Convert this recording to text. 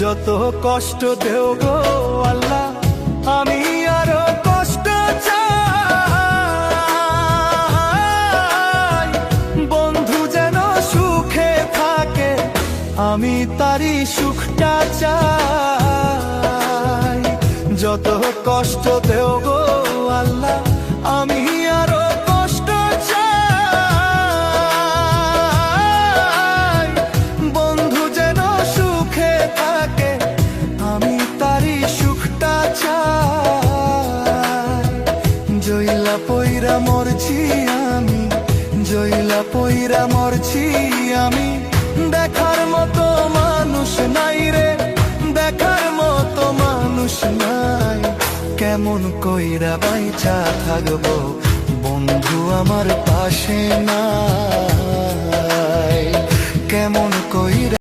যত কষ্ট দেও গো আল্লাহ, আমি আরো কষ্ট চাই। বন্ধু যেন সুখে থাকে, আমি তারই সুখটা চাই। যত কষ্ট দেও গো আল্লাহ, আমি আরো কষ্ট চাই। বন্ধু যেন সুখে থাকে, আমি তারই সুখটা চাই। জইলা পইরা মরছি আমি, জইলা পইরা মরছি আমি, দেখার মতো মানুষ নাই রে, দেখার মতো মানুষ নাই। কেমন কইরা বাইচা থাকবো, বন্ধু আমার পাশে নাই। কেমন